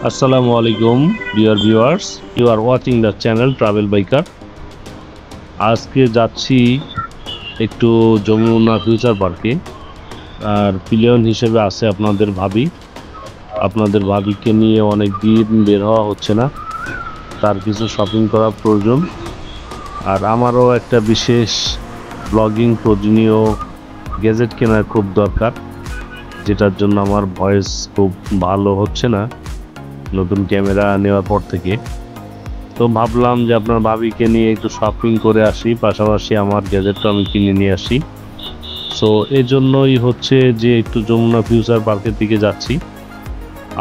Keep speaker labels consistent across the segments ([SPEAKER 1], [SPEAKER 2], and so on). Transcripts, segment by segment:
[SPEAKER 1] Assalamu alaikum, dear viewers. You are watching the channel Travel Biker. আজকে যাচ্ছি একটু Jamuna future পার্কে। আর পিলিয়ন হিসেবে আছে আপনাদের ভাবিকে নিয়ে অনেক দিন বের হওয়া হচ্ছে না, তার কিছু শপিং করা প্রয়োজন। আর আমারও একটা বিশেষ ব্লগিং প্রয়োজনীয় গ্যাজেট কেনার খুব দরকার, যেটার জন্য আমার ভয়েস খুব ভালো হচ্ছে না নতুন ক্যামেরা নেওয়ার পর থেকে। তো ভাবলাম যে আপনার ভাবিকে নিয়ে একটু শপিং করে আসি, পাশাপাশি আমার গ্যাজেটটা আমি কিনে নিয়ে আসি। সো এই জন্যই হচ্ছে যে একটু যমুনা ফিউচার পার্কের দিকে যাচ্ছি।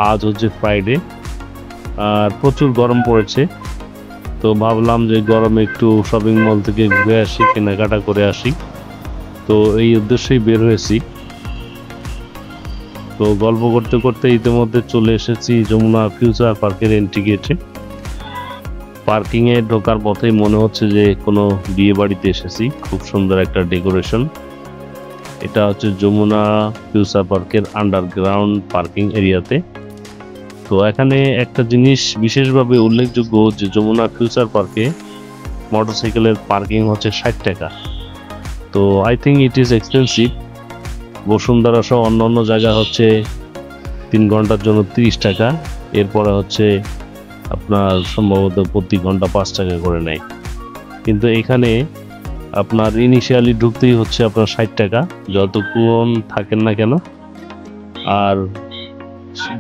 [SPEAKER 1] আজ হচ্ছে ফ্রাইডে আর প্রচুর গরম পড়েছে, তো ভাবলাম যে গরমে একটু শপিং মল থেকে ঘুরে আসি, কেনাকাটা করে আসি। তো এই উদ্দেশ্যেই বের হয়েছি। তো গল্প করতে করতে ইতিমধ্যে চলে এসেছি যমুনা ফিউচার পার্কের এন্ট্রি গেটে। পার্কিংয়ে ঢোকার পথেই মনে হচ্ছে যে কোনো বিয়ে বাড়িতে এসেছি। খুব সুন্দর একটা ডেকোরেশন। এটা হচ্ছে যমুনা ফিউচার পার্কের আন্ডারগ্রাউন্ড পার্কিং এরিয়াতে। তো এখানে একটা জিনিস বিশেষভাবে উল্লেখযোগ্য যে যমুনা ফিউচার পার্কে মোটরসাইকেলের পার্কিং হচ্ছে 60 টাকা। তো I think it is expensive. Bashundhara সহ অন্য জায়গা হচ্ছে 3 ঘন্টার জন্য 30 টাকা, এরপরে হচ্ছে আপনার সম্ভবত প্রতি ঘন্টা 5 টাকা করে নেয়। কিন্তু এখানে আপনার ইনিশিয়ালি ঢুকতেই হচ্ছে আপনার 60 টাকা, যতক্ষণ থাকেন না কেন। আর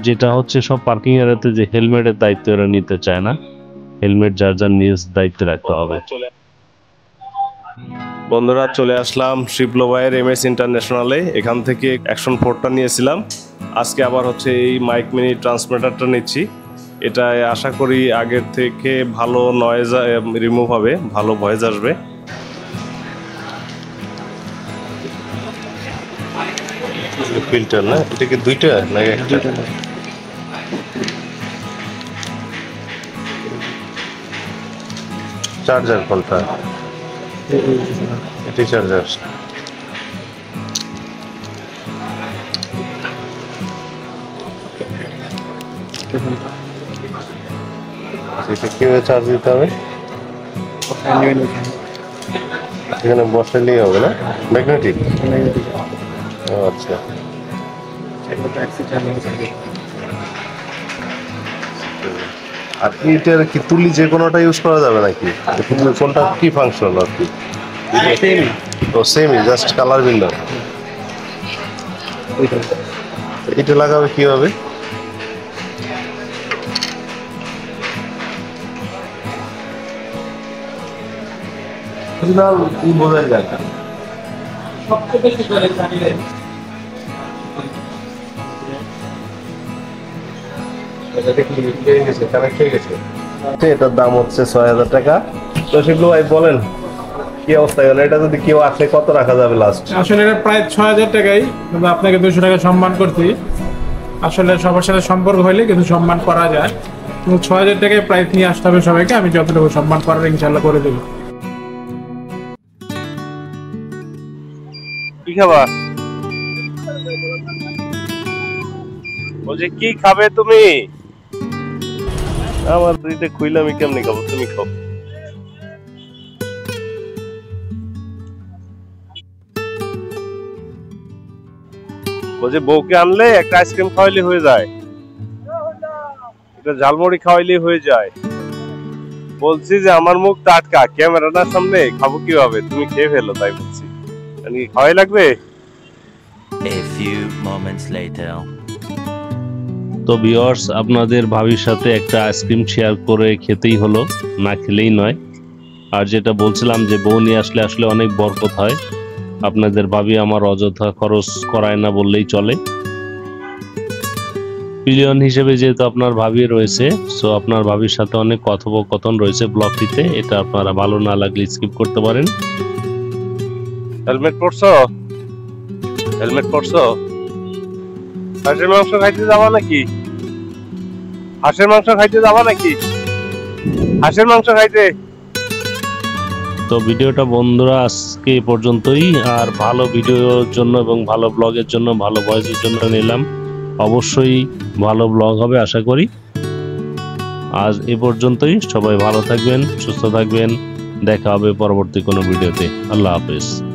[SPEAKER 1] যেটা হচ্ছে সব পার্কিং এরিয়াতে যে হেলমেটের দায়িত্ব এরা নিতে চায় না, হেলমেট যার নিজ দায়িত্বে রাখতে হবে।
[SPEAKER 2] বন্ধুরা, চলে আসলাম শিবলোবাইয়ের MS ইন্টারন্যাশনালে। এখান থেকে অ্যাকশন 4টা নিয়েছিলাম, আজকে আবার হচ্ছে এই মাইক মিনি ট্রান্সমিটারটা নিচ্ছি। এটা আশা করি আগের থেকে ভালো নয়েজ রিমুভ হবে, ভালো ভয়েস আসবে। ফিল্টার না, এটা কি দুইটা নাকি একটা? চার্জার কোনটা? এটি চার্জার। এটা কিভাবে চার্জ দিতে হবে? এখানে বসালেই হবে না? ম্যাগনেটিক। আচ্ছা, আর এটার কি তুলি যে কোনোটা ইউজ করা যাবে নাকি? কোনটা কি ফাংশন আর কি? তো সেমই, জাস্ট কালার ভিন্ন। এটা লাগাবে কিভাবে? বোঝা যায় না। এটার দাম হচ্ছে 6000 টাকা। তো শিবলু ভাই বলেন কি অবস্থা? এটা যদি কেউ আসে কত রাখা যাবে লাস্ট?
[SPEAKER 3] আসলে এটা প্রায় 6000 টাকাই, কিন্তু আপনাকে 200 টাকা সম্মান করছি। আসলে সবার সাথে সম্পর্ক হইলে কিন্তু সম্মান করা যায়, কিন্তু 6000 টাকায় প্রাইস নিয়ে আসতে হবে সবাইকে। আমি যতটুকু সম্মান করার ইনশাল্লাহ করে দেবো।
[SPEAKER 2] কি খাবা? বলছি কি খাবে তুমি? আমার দিতে খুইলে আমি কেমনি খাবো, তুমি খাও। বলছি বউকে আনলে একটা আইসক্রিম খাওয়াইলে হয়ে যায়, একটা ঝালমুড়ি খাওয়াইলে হয়ে যায়। বলছি যে আমার মুখ টাটকা, ক্যামেরাটার সামনে খাবো কিভাবে? তুমি খেয়ে ফেলো, তাই বলছি। খাওয়াই লাগবে।
[SPEAKER 4] A few moments later.
[SPEAKER 1] তো ভিউয়ার্স, আপনাদের ভাবির সাথে একটা আইসক্রিম শেয়ার করে খেতেই হলো, না খেলেই নয়। আর যেটা বলছিলাম যে বউ নিয়ে আসলে অনেক বরকত হয়। আপনাদের ভাবি আমার অযথা খরচ করায় না বললেই চলে। পিলিয়ন হিসেবে যেহেতু আপনার ভাবি রয়েছে, সো আপনার ভাবির সাথে অনেক কথোপকথন রয়েছে ব্লগটিতে। এটা আপনারা ভালো না লাগলে স্কিপ করতে পারেন।
[SPEAKER 2] হেলমেট পরছো? হেলমেট পরছো? হাঁসের মাংস খাইতে যাবা নাকি? হাঁসের মাংস খাইতে যাবা নাকি? হাঁসের মাংস খাইতে।
[SPEAKER 1] তো ভিডিওটা বন্ধুরা আজকে এই পর্যন্তই। আর ভালো ভিডিওর জন্য এবং ভালো ব্লগের জন্য, ভালো ভয়েসের জন্য নিলাম। অবশ্যই ভালো ব্লগ হবে আশা করি। আজ এ পর্যন্তই। সবাই ভালো থাকবেন, সুস্থ থাকবেন। দেখা হবে পরবর্তী কোনো ভিডিওতে। আল্লাহ হাফেজ।